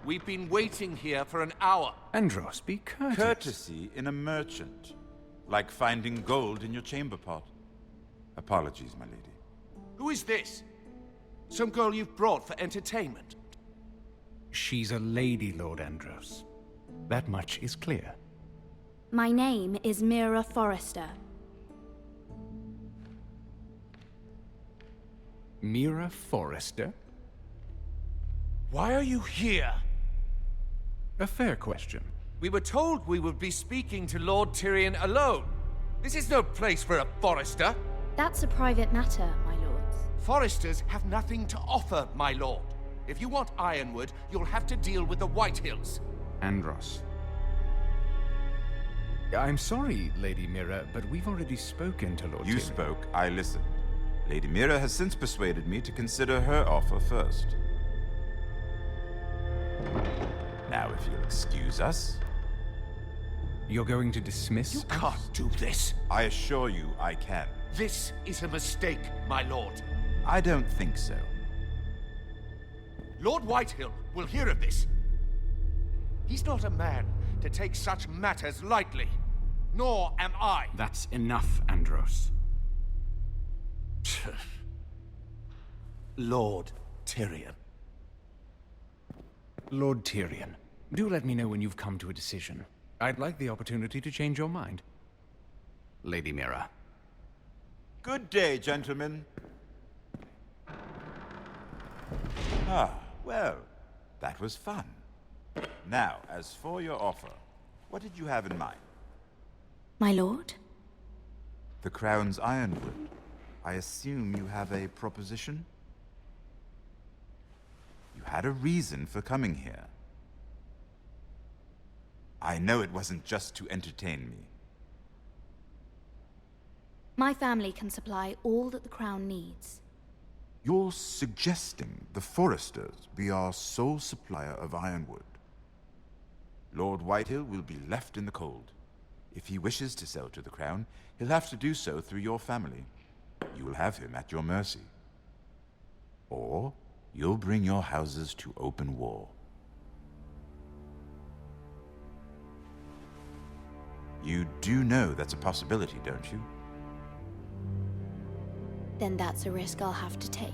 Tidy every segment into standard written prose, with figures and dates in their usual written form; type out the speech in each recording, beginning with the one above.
We've been waiting here for an hour. Andros, be courteous. Courtesy in a merchant. Like finding gold in your chamber pot. Apologies, my lady. Who is this? Some girl you've brought for entertainment? She's a lady, Lord Andros. That much is clear. My name is Mira Forrester. Mira Forrester? Why are you here? A fair question. We were told we would be speaking to Lord Tyrion alone. This is no place for a Forrester. That's a private matter, my lords. Forresters have nothing to offer, my lord. If you want Ironwood, you'll have to deal with the Whitehills. Andros. I'm sorry, Lady Mira, but we've already spoken to Lord You Tyrion. spoke, I listened. Lady Mira has since persuaded me to consider her offer first. Now, if you'll excuse us... You're going to dismiss You us? can't do this. I assure you I can. This is a mistake, my lord. I don't think so. Lord Whitehill will hear of this. He's not a man to take such matters lightly. Nor am I. That's enough, Andros. Lord Tyrion. Lord Tyrion, do let me know when you've come to a decision. I'd like the opportunity to change your mind. Lady Mira. Good day, gentlemen. Ah, well, that was fun. Now, as for your offer, what did you have in mind? My lord? The Crown's Ironwood. I assume you have a proposition? You had a reason for coming here. I know it wasn't just to entertain me. My family can supply all that the Crown needs. You're suggesting the Forresters be our sole supplier of Ironwood. Lord Whitehill will be left in the cold. If he wishes to sell to the Crown, he'll have to do so through your family. You will have him at your mercy. Or you'll bring your houses to open war. You do know that's a possibility, don't you? Then that's a risk I'll have to take.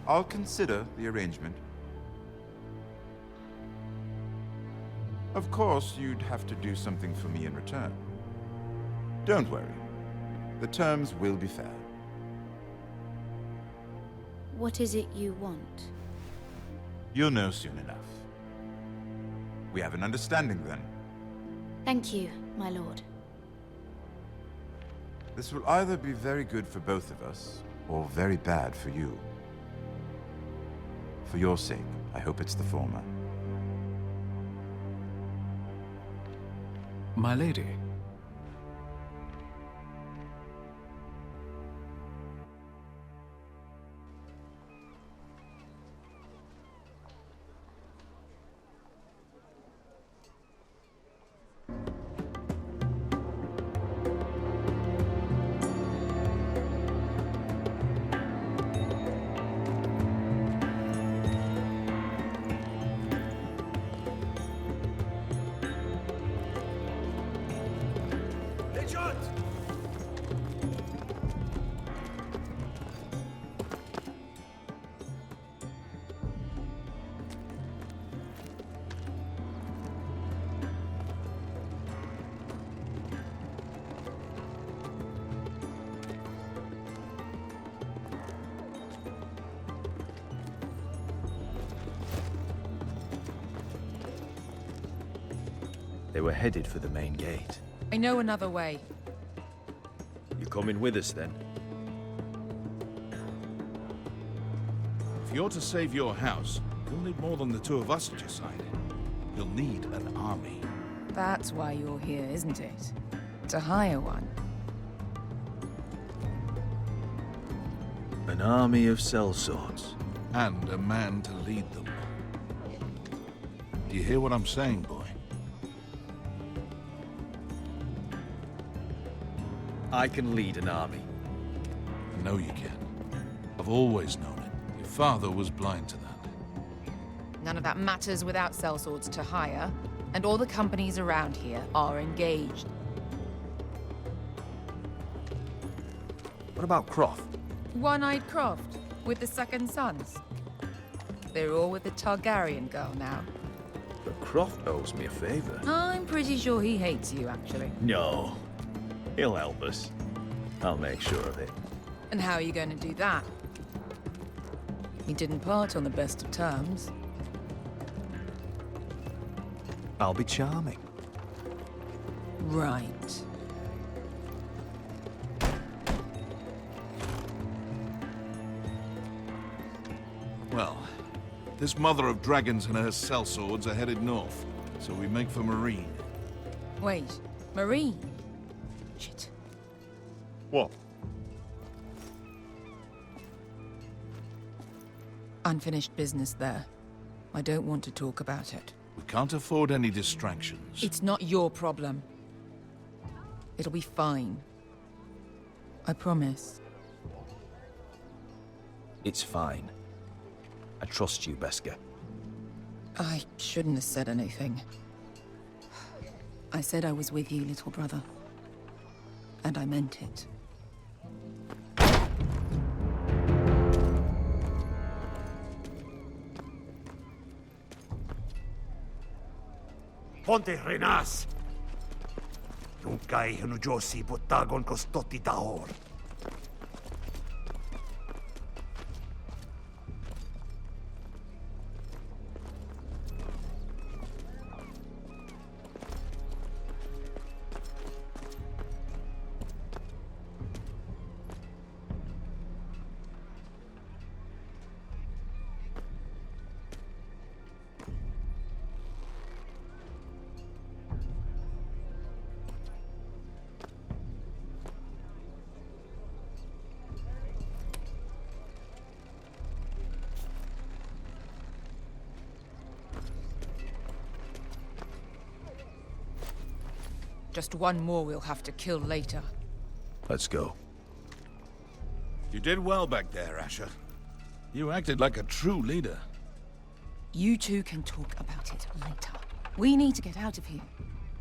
I'll consider the arrangement. Of course, you'd have to do something for me in return. Don't worry. The terms will be fair. What is it you want? You'll know soon enough. We have an understanding then. Thank you, my lord. This will either be very good for both of us, or very bad for you. For your sake, I hope it's the former. My lady. They were headed for the main gate. I know another way. You coming with us then? If you're to save your house, you'll need more than the two of us at your side. You'll need an army. That's why you're here, isn't it? To hire one. An army of sellswords. And a man to lead them. Do you hear what I'm saying, boy? I can lead an army. I know you can. I've always known it. Your father was blind to that. None of that matters without sellswords to hire, and all the companies around here are engaged. What about Croft? One-Eyed Croft, with the Second Sons. They're all with the Targaryen girl now. But Croft owes me a favor. I'm pretty sure he hates you, actually. No. He'll help us. I'll make sure of it. And how are you going to do that? We didn't part on the best of terms. I'll be charming. Right. Well, this mother of dragons and her sellswords are headed north, so we make for Marine. Wait, Marine? Shit. What? Unfinished business there. I don't want to talk about it. We can't afford any distractions. It's not your problem. It'll be fine. I promise. It's fine. I trust you, Beskha. I shouldn't have said anything. I said I was with you, little brother. And I meant it. Ponte Renas! Yung kay Hanujosi Botagon Kostoti Tahor. Just one more we'll have to kill later. Let's go. You did well back there, Asher. You acted like a true leader. You two can talk about it later. We need to get out of here.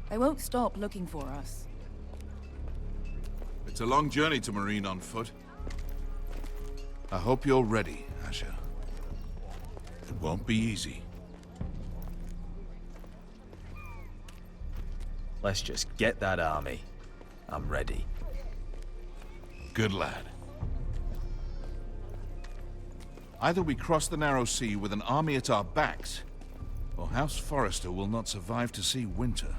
They won't stop looking for us. It's a long journey to Marine on foot. I hope you're ready, Asher. It won't be easy. Let's just get that army. I'm ready. Good lad. Either we cross the narrow sea with an army at our backs, or House Forrester will not survive to see winter.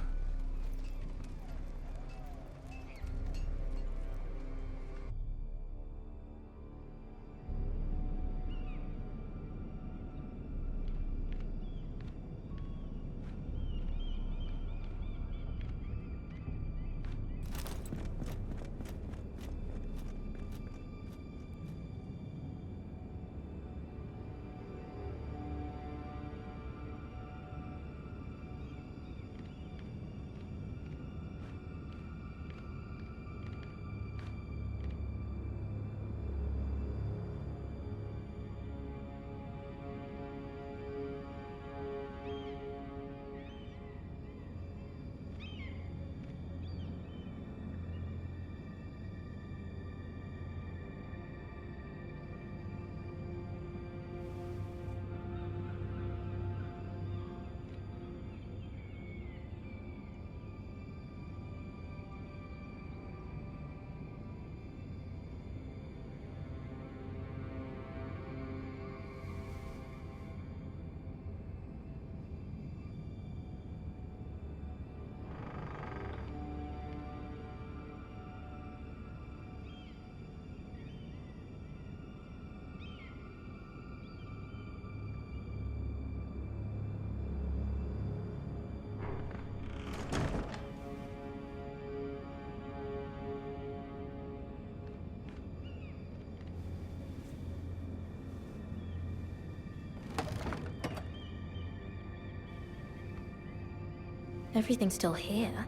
Everything's still here.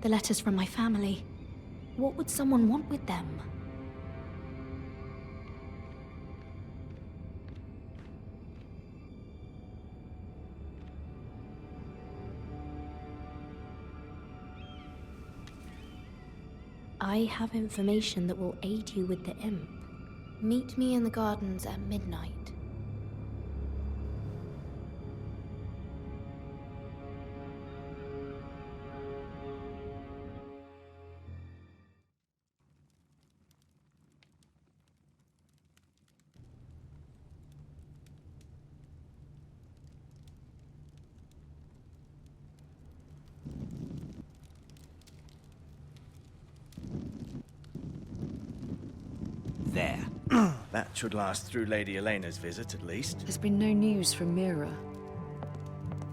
The letters from my family. What would someone want with them? I have information that will aid you with the imp. Meet me in the gardens at midnight. There. That should last through Lady Elena's visit, at least. There's been no news from Mira.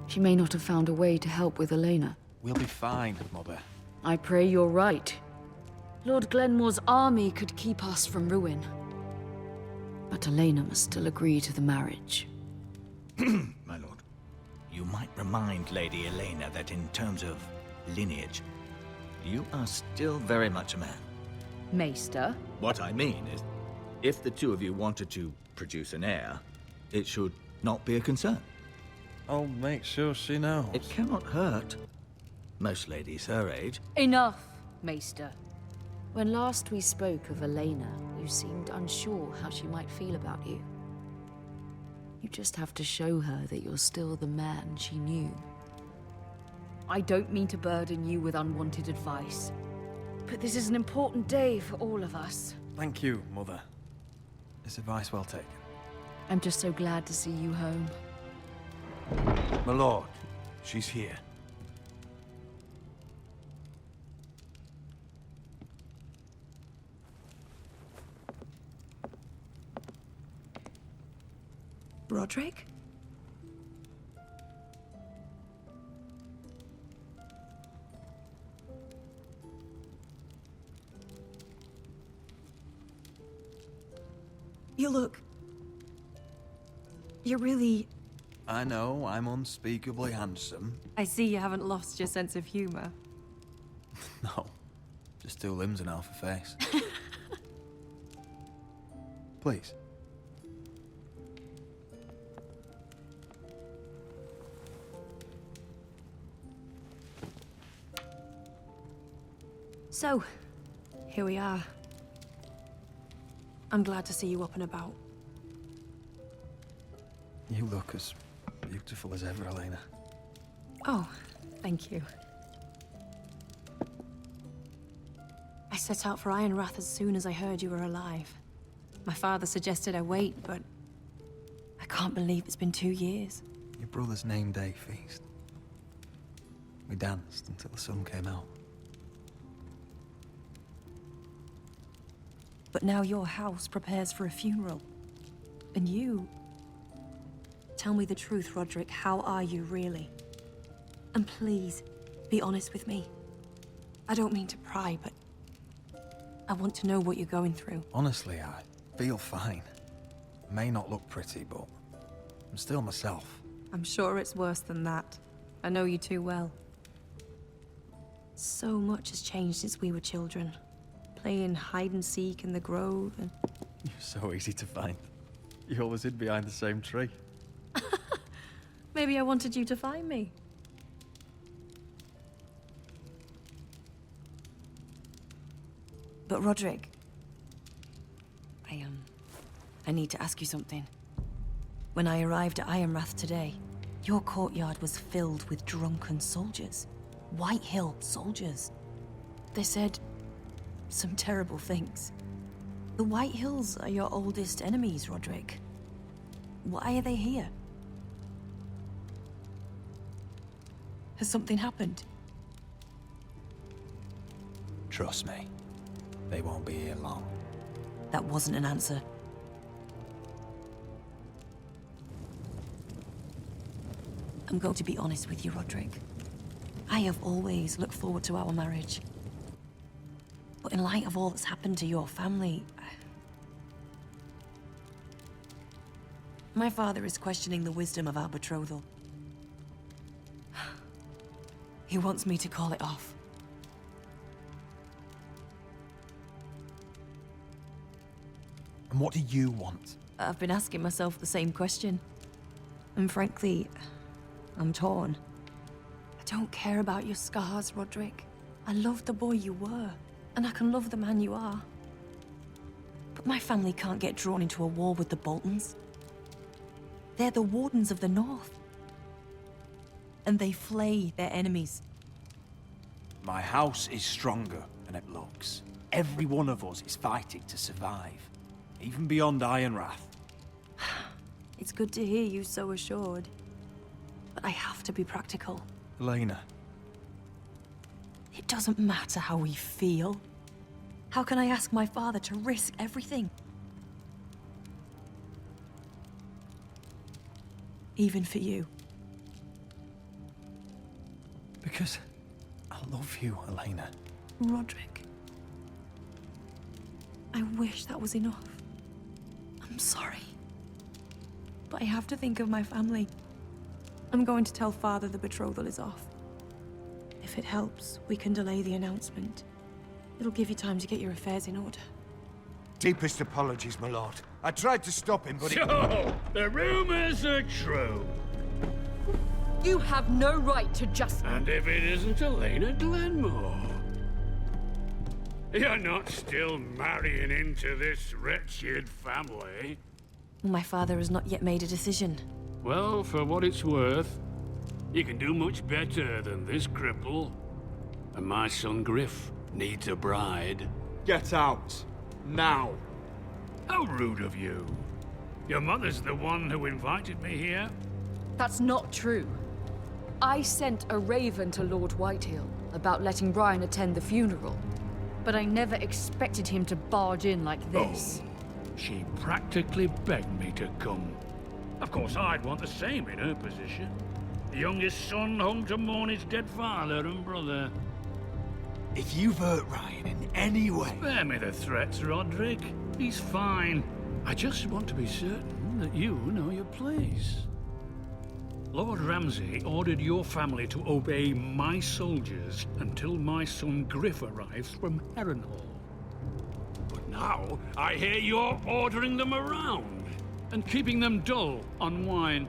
She may not have found a way to help with Elena. We'll be fine, Mother. I pray you're right. Lord Glenmore's army could keep us from ruin. But Elena must still agree to the marriage. My lord. You might remind Lady Elena that in terms of lineage, you are still very much a man. Maester? What I mean is, if the two of you wanted to produce an heir, it should not be a concern. I'll make sure she knows. It cannot hurt. Most ladies her age. Enough, Maester. When last we spoke of Elena, you seemed unsure how she might feel about you. You just have to show her that you're still the man she knew. I don't mean to burden you with unwanted advice, but this is an important day for all of us. Thank you, Mother. It's advice well taken. I'm just so glad to see you home. My lord, she's here. Roderick? You look... You're really... I know, I'm unspeakably handsome. I see you haven't lost your sense of humor. No, just two limbs and half a face. Please. So, here we are. I'm glad to see you up and about. You look as beautiful as ever, Elena. Oh, thank you. I set out for Ironrath as soon as I heard you were alive. My father suggested I wait, but I can't believe it's been 2 years. Your brother's name day feast. We danced until the sun came out. But now your house prepares for a funeral. And you... Tell me the truth, Roderick. How are you, really? And please, be honest with me. I don't mean to pry, but... I want to know what you're going through. Honestly, I feel fine. May not look pretty, but I'm still myself. I'm sure it's worse than that. I know you too well. So much has changed since we were children. Playing hide and seek in the grove and... You're so easy to find. You always hid behind the same tree. Maybe I wanted you to find me. But Roderick... I need to ask you something. When I arrived at Ironrath today, your courtyard was filled with drunken soldiers. Whitehill soldiers. They said some terrible things. The Whitehills are your oldest enemies, Roderick. Why are they here? Has something happened? Trust me, they won't be here long. That wasn't an answer. I'm going to be honest with you, Roderick. I have always looked forward to our marriage. But in light of all that's happened to your family... My father is questioning the wisdom of our betrothal. He wants me to call it off. And what do you want? I've been asking myself the same question. And frankly, I'm torn. I don't care about your scars, Roderick. I love the boy you were, and I can love the man you are. But my family can't get drawn into a war with the Boltons. They're the Wardens of the North. And they flay their enemies. My house is stronger than it looks. Every one of us is fighting to survive, even beyond Ironrath. It's good to hear you so assured. But I have to be practical. Elena. It doesn't matter how we feel. How can I ask my father to risk everything? Even for you. Because I love you, Elena. Roderick. I wish that was enough. I'm sorry. But I have to think of my family. I'm going to tell Father the betrothal is off. If it helps, we can delay the announcement. It'll give you time to get your affairs in order. Deepest apologies, my lord. I tried to stop him, but So, the rumors are true. You have no right to just... And if it isn't Elena Glenmore? You're not still marrying into this wretched family? My father has not yet made a decision. Well, for what it's worth, you can do much better than this cripple. And my son Griff needs a bride. Get out. Now. How rude of you. Your mother's the one who invited me here? That's not true. I sent a raven to Lord Whitehill about letting Brian attend the funeral. But I never expected him to barge in like this. Oh, she practically begged me to come. Of course, I'd want the same in her position. The youngest son home to mourn his dead father and brother. If you've hurt Ryan in any way... Spare me the threats, Roderick. He's fine. I just want to be certain that you know your place. Lord Ramsay ordered your family to obey my soldiers until my son Griff arrives from Harrenhal. But now, I hear you're ordering them around and keeping them dull on wine.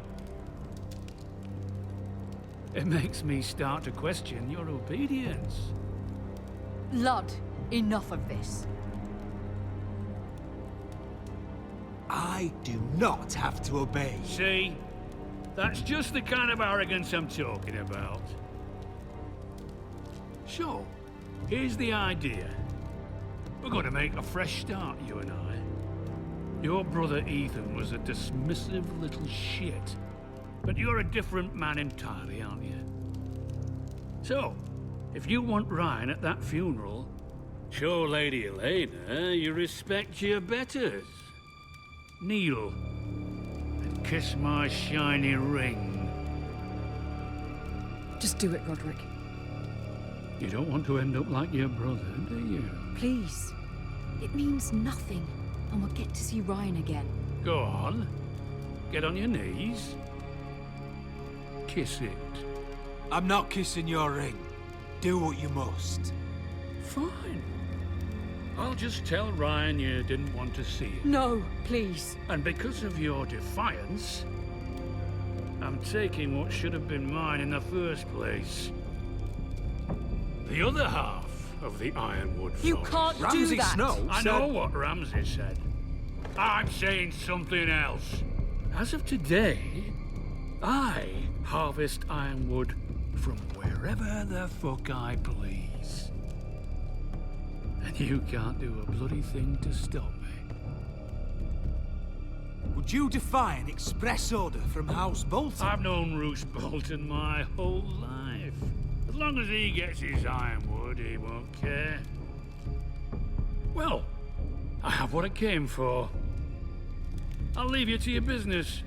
It makes me start to question your obedience. Lud, enough of this. I do not have to obey. See? That's just the kind of arrogance I'm talking about. So, here's the idea. We're going to make a fresh start, you and I. Your brother Ethan was a dismissive little shit. But you're a different man entirely, aren't you? So, if you want Ryan at that funeral, show Lady Elena you respect your betters. Kneel and kiss my shiny ring. Just do it, Roderick. You don't want to end up like your brother, do you? Please. It means nothing, and we'll get to see Ryan again. Go on. Get on your knees. Kiss it. I'm not kissing your ring. Do what you must. Fine. I'll just tell Ryan you didn't want to see it. No, please. And because of your defiance, I'm taking what should have been mine in the first place. The other half of the Ironwood Forest. You can't Ramsay do that. Snow I said... know what Ramsay said. I'm saying something else. As of today, I harvest ironwood from wherever the fuck I please. And you can't do a bloody thing to stop me. Would you defy an express order from House Bolton? I've known Roose Bolton my whole life. As long as he gets his ironwood, he won't care. Well, I have what I came for. I'll leave you to your business.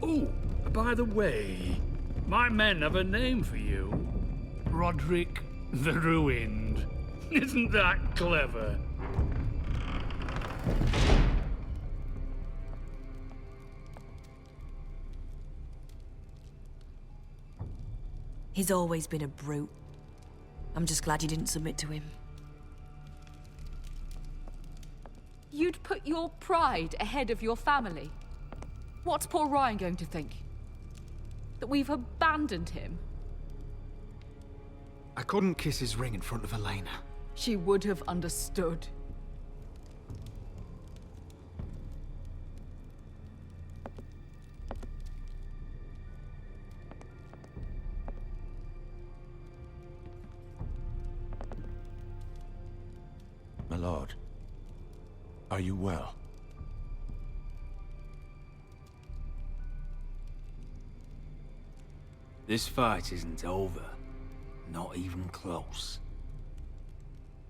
Oh, by the way, my men have a name for you. Roderick the Ruined. Isn't that clever? He's always been a brute. I'm just glad you didn't submit to him. You'd put your pride ahead of your family. What's poor Ryan going to think? That we've abandoned him? I couldn't kiss his ring in front of Elena. She would have understood. My lord, are you well? This fight isn't over. Not even close.